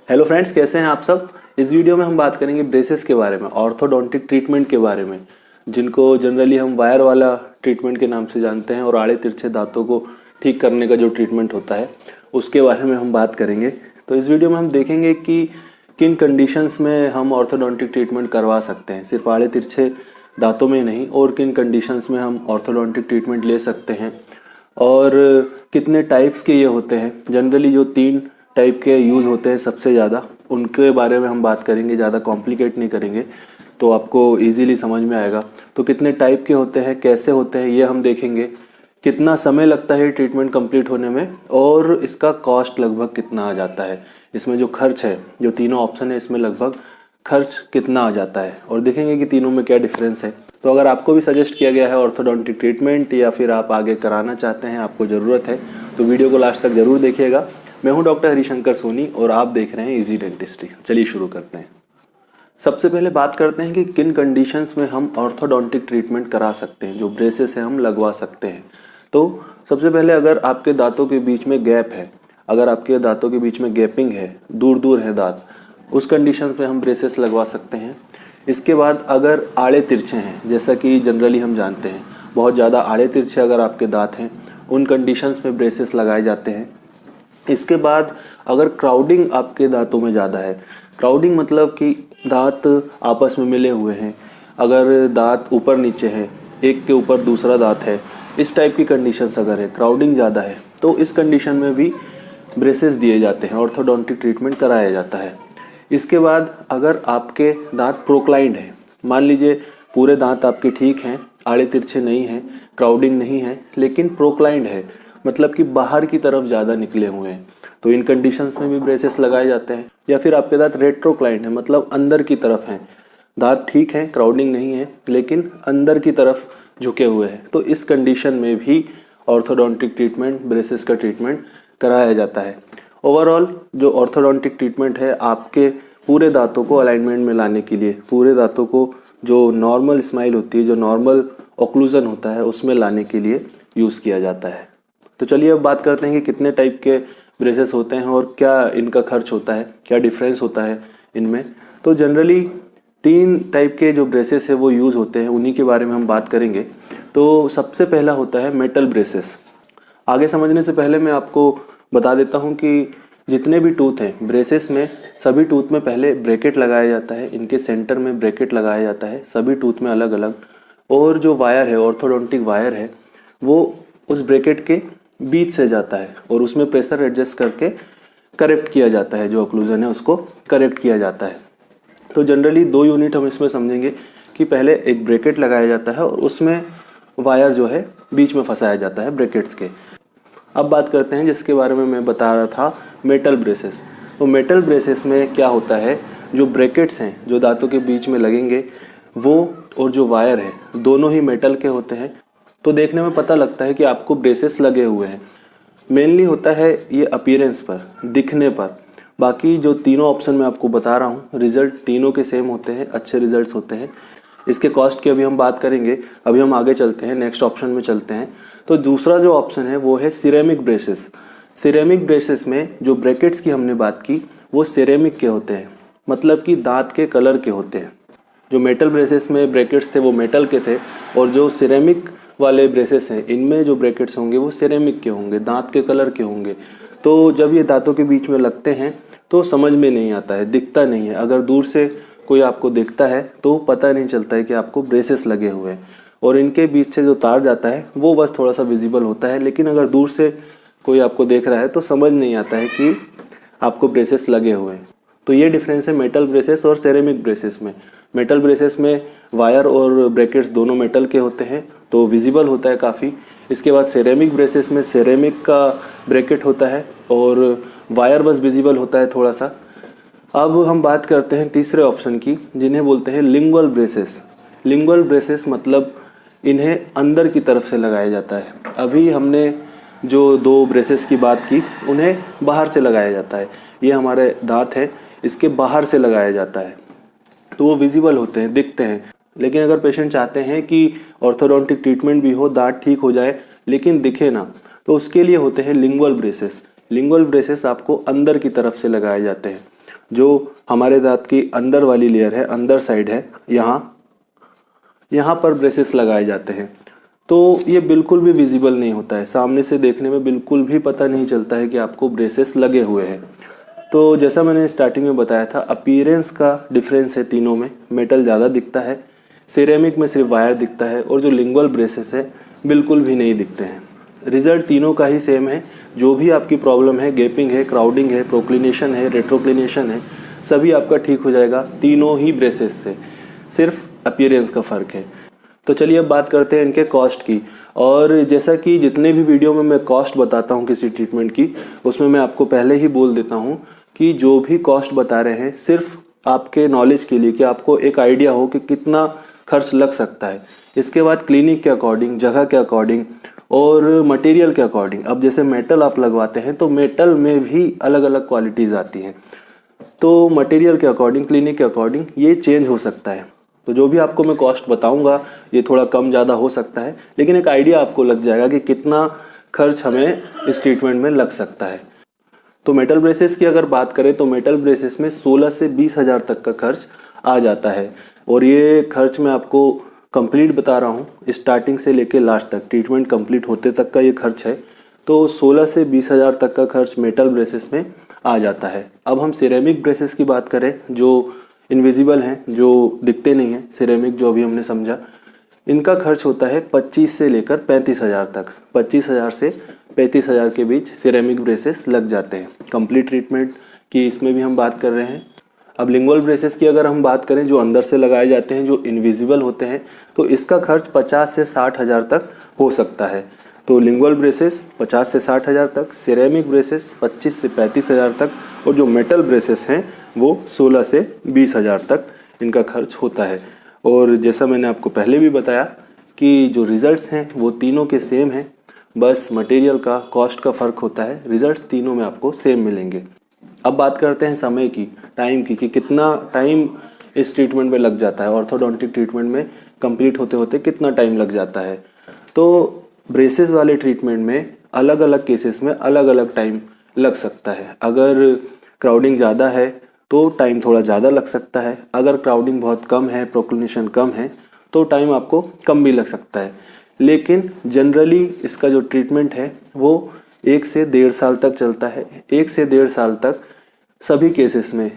Hello friends, कैसे हैं आप सब। इस वीडियो में हम बात करेंगे ब्रेसेस के बारे में, ऑर्थोडोंटिक ट्रीटमेंट के बारे में, जिनको जनरली हम वायर वाला ट्रीटमेंट के नाम से जानते हैं, और आड़े तिरछे दांतों को ठीक करने का जो ट्रीटमेंट होता है उसके बारे में हम बात करेंगे। तो इस वीडियो में हम देखेंगे कि किन कंडीशंस में हम ऑर्थोडोंटिक ट्रीटमेंट करवा सकते हैं, सिर्फ आड़े तिरछे दांतों में नहीं, और किन कंडीशंस में हम ऑर्थोडोंटिक ट्रीटमेंट ले सकते हैं, और कितने टाइप्स के ये होते हैं। जनरली जो 3 टाइप के यूज़ होते हैं सबसे ज़्यादा, उनके बारे में हम बात करेंगे, ज़्यादा कॉम्प्लिकेट नहीं करेंगे, तो आपको इजीली समझ में आएगा। तो कितने टाइप के होते हैं, कैसे होते हैं, ये हम देखेंगे। कितना समय लगता है ट्रीटमेंट कंप्लीट होने में, और इसका कॉस्ट लगभग कितना आ जाता है, इसमें जो खर्च है, जो तीनों ऑप्शन है इसमें लगभग खर्च कितना आ जाता है, और देखेंगे कि तीनों में क्या डिफरेंस है। तो अगर आपको भी सजेस्ट किया गया है ऑर्थोडोंटिक ट्रीटमेंट, या फिर आप आगे कराना चाहते हैं, आपको ज़रूरत है, तो वीडियो को लास्ट तक ज़रूर देखिएगा। मैं हूं डॉक्टर हरिशंकर सोनी और आप देख रहे हैं इजी डेंटिस्ट्री। चलिए शुरू करते हैं। सबसे पहले बात करते हैं कि किन कंडीशंस में हम ऑर्थोडोंटिक ट्रीटमेंट करा सकते हैं, जो ब्रेसेस से हम लगवा सकते हैं। तो सबसे पहले, अगर आपके दांतों के बीच में गैप है, अगर आपके दांतों के बीच में गैपिंग है, दूर दूर है दांत, उस कंडीशन में हम ब्रेसेस लगवा सकते हैं। इसके बाद अगर आड़े तिरछे हैं, जैसा कि जनरली हम जानते हैं, बहुत ज़्यादा आड़े तिरछे अगर आपके दांत हैं, उन कंडीशंस में ब्रेसेस लगाए जाते हैं। इसके बाद अगर क्राउडिंग आपके दांतों में ज़्यादा है, क्राउडिंग मतलब कि दांत आपस में मिले हुए हैं, अगर दांत ऊपर नीचे है, एक के ऊपर दूसरा दांत है, इस टाइप की कंडीशंस अगर है, क्राउडिंग ज़्यादा है, तो इस कंडीशन में भी ब्रेसेस दिए जाते हैं, ऑर्थोडोंटिक ट्रीटमेंट कराया जाता है। इसके बाद अगर आपके दांत प्रोक्लाइंड है, मान लीजिए पूरे दांत आपके ठीक हैं, आड़े तिरछे नहीं हैं, क्राउडिंग नहीं है, लेकिन प्रोक्लाइंड है, मतलब कि बाहर की तरफ ज़्यादा निकले हुए हैं, तो इन कंडीशंस में भी ब्रेसेस लगाए जाते हैं। या फिर आपके दांत रेट्रोक्लाइंड है, मतलब अंदर की तरफ हैं, दांत ठीक हैं, क्राउडिंग नहीं है, लेकिन अंदर की तरफ झुके हुए हैं, तो इस कंडीशन में भी ऑर्थोडोंटिक ट्रीटमेंट, ब्रेसेस का ट्रीटमेंट कराया जाता है। ओवरऑल जो ऑर्थोडोंटिक ट्रीटमेंट है, आपके पूरे दांतों को अलाइनमेंट में लाने के लिए, पूरे दांतों को जो नॉर्मल स्माइल होती है, जो नॉर्मल ऑक्लूजन होता है, उसमें लाने के लिए यूज़ किया जाता है। तो चलिए अब बात करते हैं कि कितने टाइप के ब्रेसेस होते हैं और क्या इनका खर्च होता है, क्या डिफरेंस होता है इनमें। तो जनरली 3 टाइप के जो ब्रेसेस है वो यूज़ होते हैं, उन्हीं के बारे में हम बात करेंगे। तो सबसे पहला होता है मेटल ब्रेसेस। आगे समझने से पहले मैं आपको बता देता हूं कि जितने भी टूथ हैं ब्रेसेस में, सभी टूथ में पहले ब्रैकेट लगाया जाता है, इनके सेंटर में ब्रैकेट लगाया जाता है, सभी टूथ में अलग अलग। और जो वायर है, ऑर्थोडोंटिक वायर है, वो उस ब्रैकेट के बीच से जाता है, और उसमें प्रेशर एडजस्ट करके करेक्ट किया जाता है, जो ऑक्लूजन है उसको करेक्ट किया जाता है। तो जनरली 2 यूनिट हम इसमें समझेंगे कि पहले एक ब्रैकेट लगाया जाता है और उसमें वायर जो है बीच में फंसाया जाता है ब्रैकेट्स के। अब बात करते हैं जिसके बारे में मैं बता रहा था, मेटल ब्रेसेस। तो मेटल ब्रेसेस में क्या होता है, जो ब्रैकेट्स हैं जो दांतों के बीच में लगेंगे, वो और जो वायर है दोनों ही मेटल के होते हैं। तो देखने में पता लगता है कि आपको ब्रेसेस लगे हुए हैं। मेनली होता है ये अपीयरेंस पर, दिखने पर। बाकी जो तीनों ऑप्शन मैं आपको बता रहा हूँ, रिजल्ट तीनों के सेम होते हैं, अच्छे रिजल्ट्स होते हैं। इसके कॉस्ट की अभी हम बात करेंगे, अभी हम आगे चलते हैं, नेक्स्ट ऑप्शन में चलते हैं। तो दूसरा जो ऑप्शन है वो है सिरेमिक ब्रेसेस। सिरेमिक ब्रेसेस में जो ब्रैकेट्स की हमने बात की, वो सिरेमिक के होते हैं, मतलब कि दांत के कलर के होते हैं। जो मेटल ब्रेसेस में ब्रैकेट्स थे वो मेटल के थे, और जो सिरेमिक वाले ब्रेसेस हैं, इनमें जो ब्रैकेट्स होंगे वो सिरेमिक के होंगे, दांत के कलर के होंगे। तो जब ये दांतों के बीच में लगते हैं तो समझ में नहीं आता है, दिखता नहीं है। अगर दूर से कोई आपको दिखता है तो पता नहीं चलता है कि आपको ब्रेसेस लगे हुए हैं, और इनके बीच से जो तार जाता है वो बस थोड़ा सा विजिबल होता है। लेकिन अगर दूर से कोई आपको देख रहा है तो समझ नहीं आता है कि आपको ब्रेसेस लगे हुए हैं। तो ये डिफरेंस है मेटल ब्रेसेस और सिरेमिक ब्रेसेस में। मेटल ब्रेसेस में वायर और ब्रैकेट्स दोनों मेटल के होते हैं, तो विजिबल होता है काफ़ी। इसके बाद सिरेमिक ब्रेसेस में सिरेमिक का ब्रैकेट होता है और वायर बस विजिबल होता है थोड़ा सा। अब हम बात करते हैं तीसरे ऑप्शन की, जिन्हें बोलते हैं लिंगुअल ब्रेसेस। लिंगुअल ब्रेसेस मतलब इन्हें अंदर की तरफ से लगाया जाता है। अभी हमने जो 2 ब्रेसेस की बात की, उन्हें बाहर से लगाया जाता है। ये हमारे दांत है, इसके बाहर से लगाया जाता है, तो वो विजिबल होते हैं, दिखते हैं। लेकिन अगर पेशेंट चाहते हैं कि ऑर्थोडोंटिक ट्रीटमेंट भी हो, दांत ठीक हो जाए, लेकिन दिखे ना, तो उसके लिए होते हैं लिंगुअल ब्रेसेस। लिंगुअल ब्रेसेस आपको अंदर की तरफ से लगाए जाते हैं। जो हमारे दांत की अंदर वाली लेयर है, अंदर साइड है, यहाँ पर ब्रेसेस लगाए जाते हैं। तो ये बिल्कुल भी विजिबल नहीं होता है, सामने से देखने में बिल्कुल भी पता नहीं चलता है कि आपको ब्रेसेस लगे हुए हैं। तो जैसा मैंने स्टार्टिंग में बताया था, अपीयरेंस का डिफरेंस है तीनों में। मेटल ज़्यादा दिखता है, सिरेमिक में सिर्फ वायर दिखता है, और जो लिंगुअल ब्रेसेस है बिल्कुल भी नहीं दिखते हैं। रिजल्ट तीनों का ही सेम है। जो भी आपकी प्रॉब्लम है, गैपिंग है, क्राउडिंग है, प्रोक्लिनेशन है, रेट्रोक्लिनेशन है, सभी आपका ठीक हो जाएगा तीनों ही ब्रेसेस से। सिर्फ अपीयरेंस का फ़र्क है। तो चलिए अब बात करते हैं इनके कॉस्ट की। और जैसा कि जितने भी वीडियो में मैं कॉस्ट बताता हूँ किसी ट्रीटमेंट की, उसमें मैं आपको पहले ही बोल देता हूँ कि जो भी कॉस्ट बता रहे हैं सिर्फ आपके नॉलेज के लिए, कि आपको एक आइडिया हो कि कितना खर्च लग सकता है। इसके बाद क्लिनिक के अकॉर्डिंग, जगह के अकॉर्डिंग और मटेरियल के अकॉर्डिंग। अब जैसे मेटल आप लगवाते हैं तो मेटल में भी अलग अलग क्वालिटीज़ आती हैं, तो मटेरियल के अकॉर्डिंग, क्लिनिक के अकॉर्डिंग ये चेंज हो सकता है। तो जो भी आपको मैं कॉस्ट बताऊंगा ये थोड़ा कम ज़्यादा हो सकता है, लेकिन एक आइडिया आपको लग जाएगा कि कितना खर्च हमें इस ट्रीटमेंट में लग सकता है। तो मेटल ब्रेसेस की अगर बात करें तो मेटल ब्रेसेस में 16 से 20 हज़ार तक का खर्च आ जाता है। और ये खर्च मैं आपको कंप्लीट बता रहा हूँ, स्टार्टिंग से लेके लास्ट तक, ट्रीटमेंट कंप्लीट होते तक का ये खर्च है। तो 16 से 20 हज़ार तक का खर्च मेटल ब्रेसेस में आ जाता है। अब हम सिरेमिक ब्रेसेस की बात करें, जो इनविजिबल हैं, जो दिखते नहीं हैं, सिरेमिक जो अभी हमने समझा, इनका खर्च होता है 25 से लेकर 35 हज़ार तक। 25 हज़ार से 35 हज़ार के बीच सिरेमिक ब्रेसेस लग जाते हैं। कंप्लीट ट्रीटमेंट की इसमें भी हम बात कर रहे हैं। अब लिंगुअल ब्रेसेस की अगर हम बात करें, जो अंदर से लगाए जाते हैं, जो इनविजिबल होते हैं, तो इसका खर्च 50 से 60 हज़ार तक हो सकता है। तो लिंगुअल ब्रेसेस 50 से 60 हज़ार तक, सिरेमिक ब्रेसेस 25 से 35 हज़ार तक, और जो मेटल ब्रेसेस हैं वो 16 से 20 हज़ार तक इनका खर्च होता है। और जैसा मैंने आपको पहले भी बताया कि जो रिज़ल्ट्स हैं वो तीनों के सेम हैं, बस मटेरियल का, कॉस्ट का फ़र्क होता है। रिज़ल्ट्स तीनों में आपको सेम मिलेंगे। अब बात करते हैं समय की, टाइम की, कि कितना टाइम इस ट्रीटमेंट में लग जाता है, ऑर्थोडोंटिक ट्रीटमेंट में कंप्लीट होते होते कितना टाइम लग जाता है। तो ब्रेसेस वाले ट्रीटमेंट में अलग अलग केसेस में अलग अलग टाइम लग सकता है। अगर क्राउडिंग ज़्यादा है तो टाइम थोड़ा ज़्यादा लग सकता है, अगर क्राउडिंग बहुत कम है, प्रोक्लिनेशन कम है, तो टाइम आपको कम भी लग सकता है। लेकिन जनरली इसका जो ट्रीटमेंट है वो 1 से 1.5 साल तक चलता है। 1 से 1.5 साल तक सभी केसेस में